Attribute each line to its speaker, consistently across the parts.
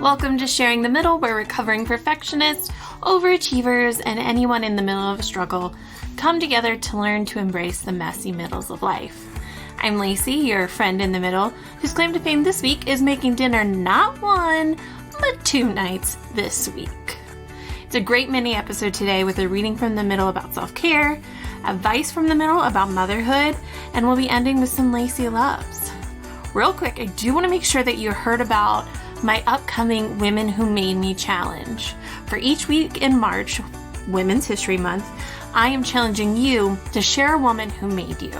Speaker 1: Welcome to Sharing the Middle, where recovering perfectionists, overachievers, and anyone in the middle of a struggle come together to learn to embrace the messy middles of life. I'm Lacey, your friend in the middle, whose claim to fame this week is making dinner not one, but 2 nights this week. It's a great mini episode today with a reading from the middle about self-care, advice from the middle about motherhood, and we'll be ending with some Lacey loves. Real quick, I do want to make sure that you heard about my upcoming Women Who Made Me challenge. For each week in March, Women's History Month, I am challenging you to share a woman who made you.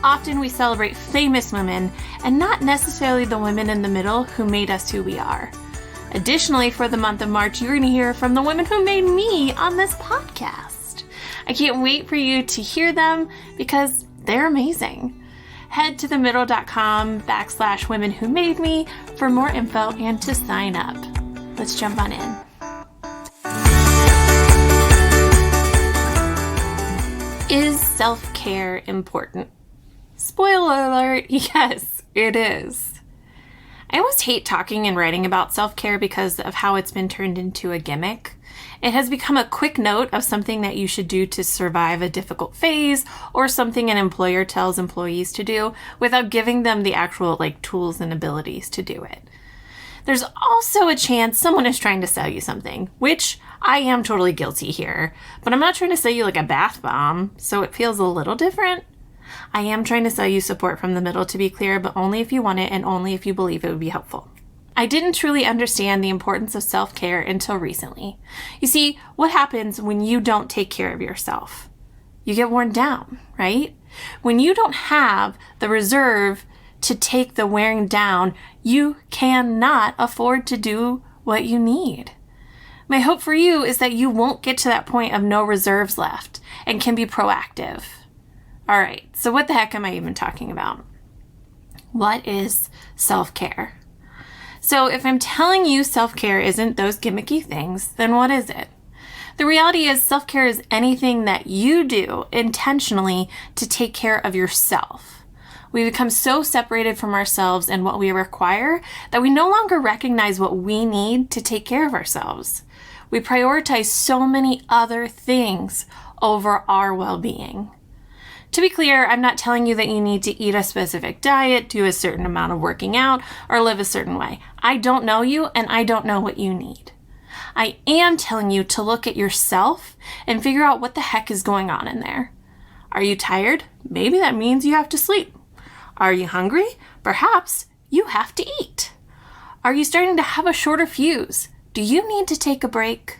Speaker 1: Often we celebrate famous women and not necessarily the women in the middle who made us who we are. Additionally, for the month of March, you're going to hear from the women who made me on this podcast. I can't wait for you to hear them because they're amazing. Head to themiddle.com/women who made me for more info and to sign up. Let's jump on in. Is self-care important? Spoiler alert, yes, it is. I almost hate talking and writing about self-care because of how it's been turned into a gimmick. It has become a quick note of something that you should do to survive a difficult phase or something an employer tells employees to do without giving them the actual tools and abilities to do it. There's also a chance someone is trying to sell you something, which I am totally guilty here, but I'm not trying to sell you a bath bomb, so it feels a little different. I am trying to sell you support from the middle, to be clear, but only if you want it and only if you believe it would be helpful. I didn't truly understand the importance of self-care until recently. You see, what happens when you don't take care of yourself? You get worn down, right? When you don't have the reserve to take the wearing down, you cannot afford to do what you need. My hope for you is that you won't get to that point of no reserves left and can be proactive. All right, so what the heck am I even talking about? What is self-care? So if I'm telling you self-care isn't those gimmicky things, then what is it? The reality is self-care is anything that you do intentionally to take care of yourself. We become so separated from ourselves and what we require that we no longer recognize what we need to take care of ourselves. We prioritize so many other things over our well-being. To be clear, I'm not telling you that you need to eat a specific diet, do a certain amount of working out, or live a certain way. I don't know you, and I don't know what you need. I am telling you to look at yourself and figure out what the heck is going on in there. Are you tired? Maybe that means you have to sleep. Are you hungry? Perhaps you have to eat. Are you starting to have a shorter fuse? Do you need to take a break?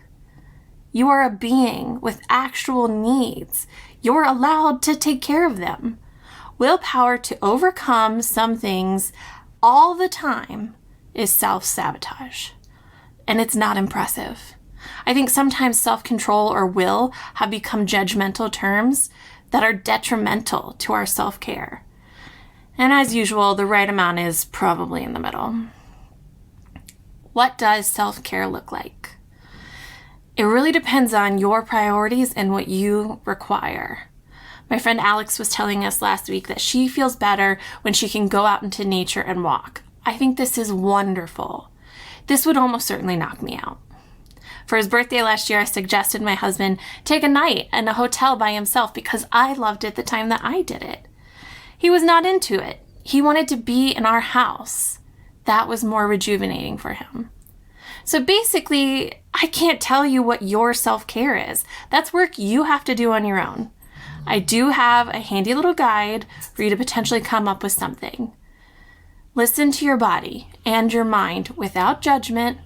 Speaker 1: You are a being with actual needs. You're allowed to take care of them. Willpower to overcome some things all the time is self-sabotage. And it's not impressive. I think sometimes self-control or will have become judgmental terms that are detrimental to our self-care. And as usual, the right amount is probably in the middle. What does self-care look like? It really depends on your priorities and what you require. My friend Alex was telling us last week that she feels better when she can go out into nature and walk. I think this is wonderful. This would almost certainly knock me out. For his birthday last year, I suggested my husband take a night in a hotel by himself because I loved it the time that I did it. He was not into it. He wanted to be in our house. That was more rejuvenating for him. So basically, I can't tell you what your self-care is. That's work you have to do on your own. I do have a handy little guide for you to potentially come up with something. Listen to your body and your mind without judgment,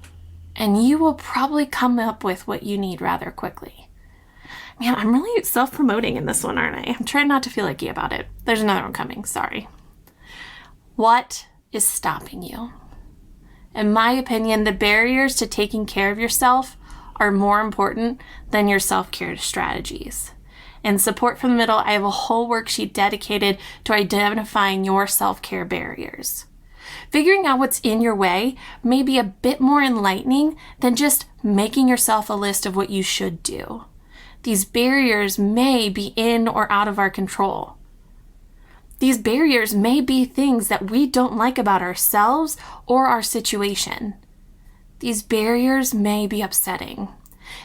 Speaker 1: and you will probably come up with what you need rather quickly. Man, I'm really self-promoting in this one, aren't I? I'm trying not to feel icky about it. There's another one coming, sorry. What is stopping you? In my opinion, the barriers to taking care of yourself are more important than your self-care strategies. In Support from the Middle, I have a whole worksheet dedicated to identifying your self-care barriers. Figuring out what's in your way may be a bit more enlightening than just making yourself a list of what you should do. These barriers may be in or out of our control. These barriers may be things that we don't like about ourselves or our situation. these barriers may be upsetting.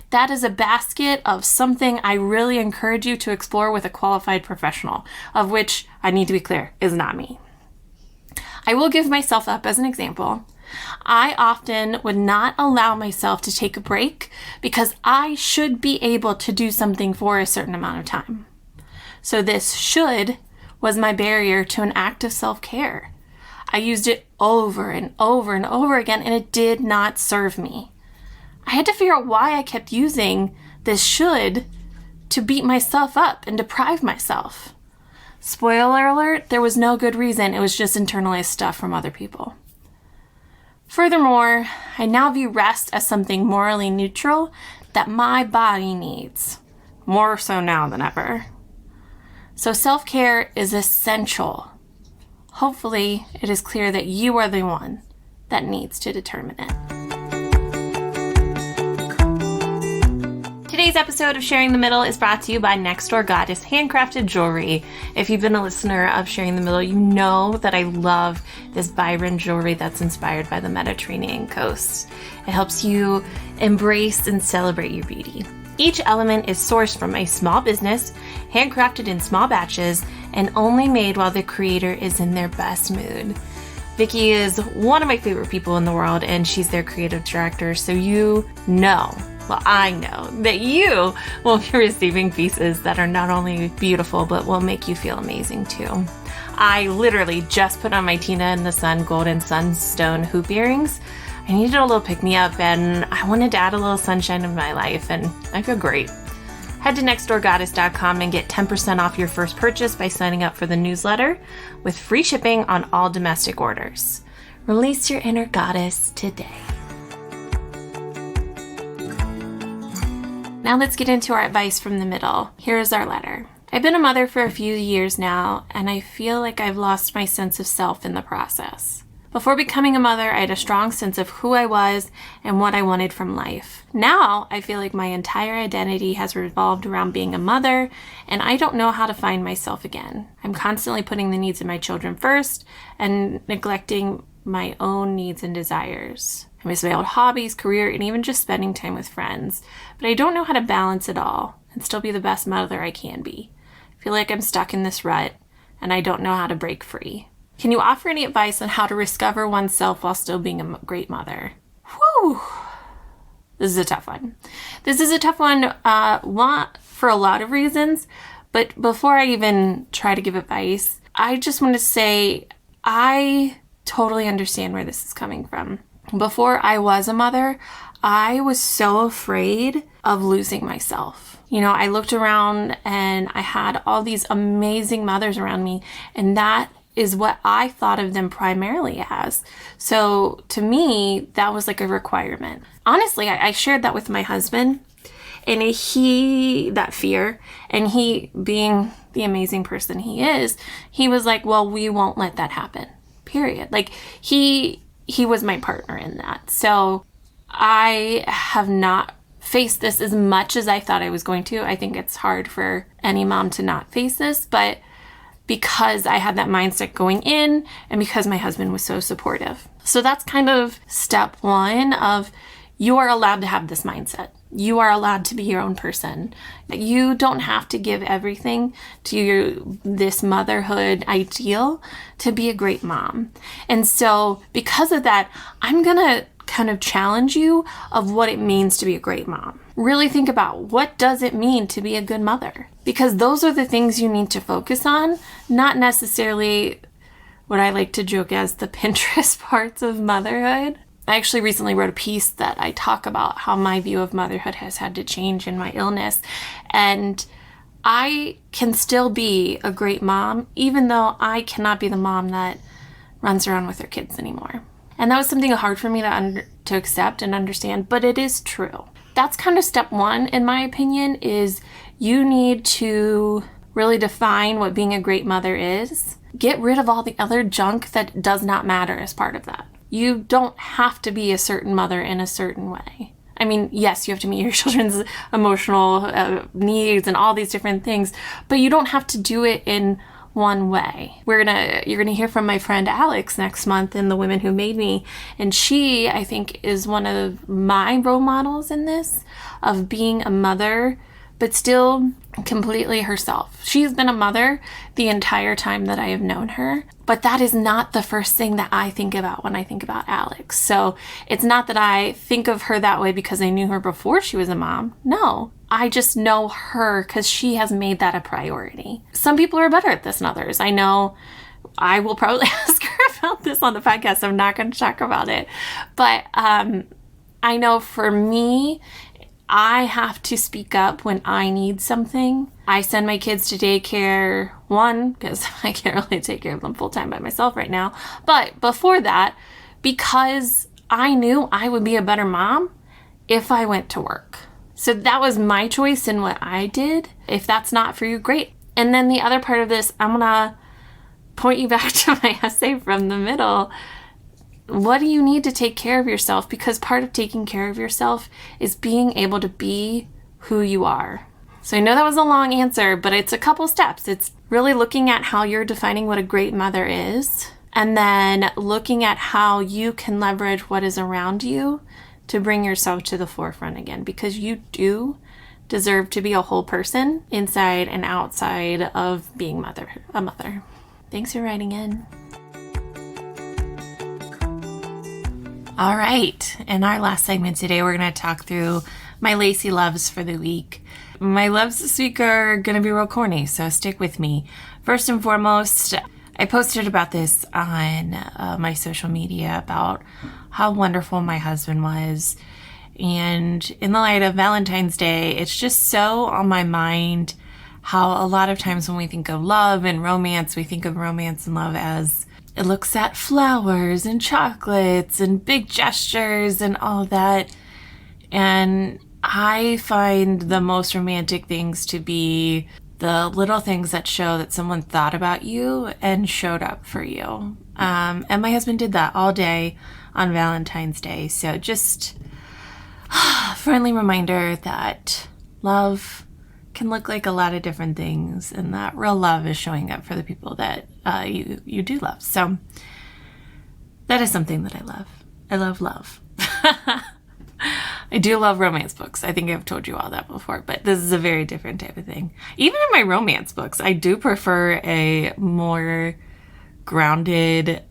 Speaker 1: That is a basket of something I really encourage you to explore with a qualified professional, of which, I need to be clear, is not me. I will give myself up as an example. I often would not allow myself to take a break because I should be able to do something for a certain amount of time. So this should was my barrier to an act of self-care. I used it over and over and over again, and it did not serve me. I had to figure out why I kept using this should to beat myself up and deprive myself. Spoiler alert, there was no good reason. It was just internalized stuff from other people. Furthermore, I now view rest as something morally neutral that my body needs, more so now than ever. So self-care is essential. Hopefully, it is clear that you are the one that needs to determine it. Today's episode of Sharing the Middle is brought to you by Next Door Goddess Handcrafted Jewelry. If you've been a listener of Sharing the Middle, you know that I love this Byron jewelry that's inspired by the Mediterranean coast. It helps you embrace and celebrate your beauty. Each element is sourced from a small business, handcrafted in small batches, and only made while the creator is in their best mood. Vicki is one of my favorite people in the world, and she's their creative director, so I know that you will be receiving pieces that are not only beautiful, but will make you feel amazing too. I literally just put on my Tina and the Sun Golden Sunstone hoop earrings. I needed a little pick-me-up, and I wanted to add a little sunshine in my life, and I feel great. Head to nextdoorgoddess.com and get 10% off your first purchase by signing up for the newsletter with free shipping on all domestic orders. Release your inner goddess today. Now let's get into our advice from the middle. Here is our letter. I've been a mother for a few years now, and I feel like I've lost my sense of self in the process. Before becoming a mother, I had a strong sense of who I was and what I wanted from life. Now, I feel like my entire identity has revolved around being a mother, and I don't know how to find myself again. I'm constantly putting the needs of my children first and neglecting my own needs and desires. I miss my old hobbies, career, and even just spending time with friends. But I don't know how to balance it all and still be the best mother I can be. I feel like I'm stuck in this rut, and I don't know how to break free. Can you offer any advice on how to discover oneself while still being a great mother? Whew. This is a tough one. This is a tough one for a lot of reasons. But before I even try to give advice, I just want to say I totally understand where this is coming from. Before I was a mother, I was so afraid of losing myself. You know, I looked around and I had all these amazing mothers around me, and that is what I thought of them primarily as. So to me, that was like a requirement. Honestly, I shared that with my husband, and that fear, and he being the amazing person he is, he was like, well, we won't let that happen, period. Like he was my partner in that. So I have not faced this as much as I thought I was going to. I think it's hard for any mom to not face this, but because I had that mindset going in and because my husband was so supportive. So that's kind of step one of you are allowed to have this mindset. You are allowed to be your own person. You don't have to give everything to this motherhood ideal to be a great mom. And so because of that, I'm going to kind of challenge you of what it means to be a great mom. Really think about what does it mean to be a good mother? Because those are the things you need to focus on, not necessarily what I like to joke as the Pinterest parts of motherhood. I actually recently wrote a piece that I talk about how my view of motherhood has had to change in my illness. And I can still be a great mom, even though I cannot be the mom that runs around with her kids anymore. And that was something hard for me to accept and understand, but it is true. That's kind of step one, in my opinion, is you need to really define what being a great mother is. Get rid of all the other junk that does not matter as part of that. You don't have to be a certain mother in a certain way. I mean, yes, you have to meet your children's emotional needs and all these different things, but you don't have to do it in one way. You're gonna hear from my friend Alex next month in The Women Who Made Me, and she, I think, is one of my role models in this, of being a mother but still completely herself. She's been a mother the entire time that I have known her, but that is not the first thing that I think about when I think about Alex. So it's not that I think of her that way because I knew her before she was a mom. No, I just know her because she has made that a priority. Some people are better at this than others. I know I will probably ask her about this on the podcast. So I'm not going to talk about it. But I know for me, I have to speak up when I need something. I send my kids to daycare, one, because I can't really take care of them full time by myself right now. But before that, because I knew I would be a better mom if I went to work. So that was my choice in what I did. If that's not for you, great. And then the other part of this, I'm going to point you back to my essay from the middle. What do you need to take care of yourself? Because part of taking care of yourself is being able to be who you are. So I know that was a long answer, but it's a couple steps. It's really looking at how you're defining what a great mother is, and then looking at how you can leverage what is around you to bring yourself to the forefront again, because you do deserve to be a whole person inside and outside of being a mother. Thanks for writing in. All right, in our last segment today, we're going to talk through my Lacey loves for the week. My loves this week are going to be real corny, so stick with me. First and foremost, I posted about this on my social media about how wonderful my husband was. And in the light of Valentine's Day, it's just so on my mind how a lot of times when we think of love and romance, we think of romance and love as it looks at flowers and chocolates and big gestures and all that. And I find the most romantic things to be the little things that show that someone thought about you and showed up for you. And my husband did that all day on Valentine's Day. So just a friendly reminder that love can look like a lot of different things, and that real love is showing up for the people that you do love. So that is something that I love. I love love. I do love romance books. I think I've told you all that before, but this is a very different type of thing. Even in my romance books, I do prefer a more grounded,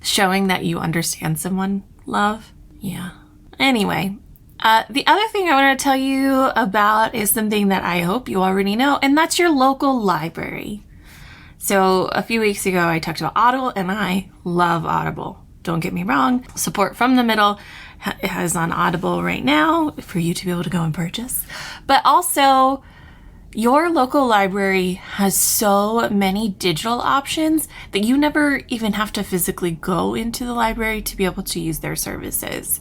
Speaker 1: showing that you understand someone love. Yeah. Anyway, the other thing I want to tell you about is something that I hope you already know, and that's your local library. So a few weeks ago, I talked about Audible, and I love Audible. Don't get me wrong. Support from the Middle is on Audible right now for you to be able to go and purchase. But also, your local library has so many digital options that you never even have to physically go into the library to be able to use their services.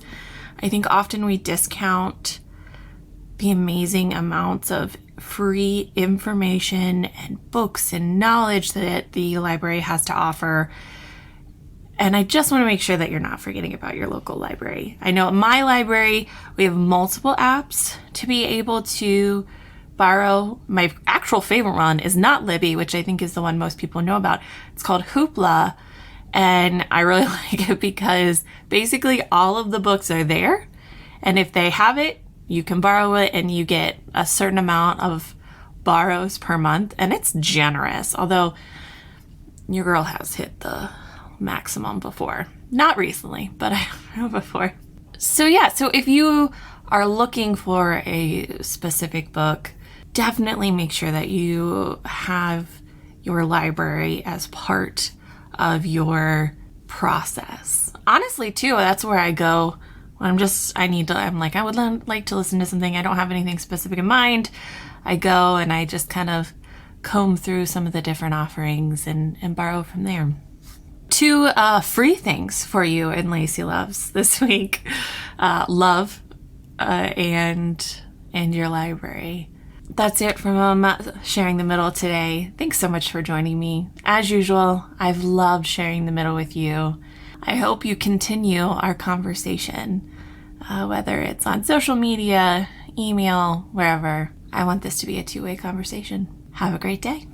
Speaker 1: I think often we discount the amazing amounts of free information and books and knowledge that the library has to offer. And I just want to make sure that you're not forgetting about your local library. I know at my library, we have multiple apps to be able to borrow. My actual favorite one is not Libby, which I think is the one most people know about. It's called Hoopla. And I really like it because basically all of the books are there. And if they have it, you can borrow it and you get a certain amount of borrows per month. And it's generous, although your girl has hit the maximum before. Not recently, but I have before. So yeah, so if you are looking for a specific book, definitely make sure that you have your library as part of your process. Honestly, too, that's where I go when I would like to listen to something. I don't have anything specific in mind. I go and I just kind of comb through some of the different offerings and borrow from there. 2 free things for you in Lacey Loves this week. Love and your library. That's it from Sharing the Middle today. Thanks so much for joining me. As usual, I've loved sharing the middle with you. I hope you continue our conversation, whether it's on social media, email, wherever. I want this to be a 2-way conversation. Have a great day.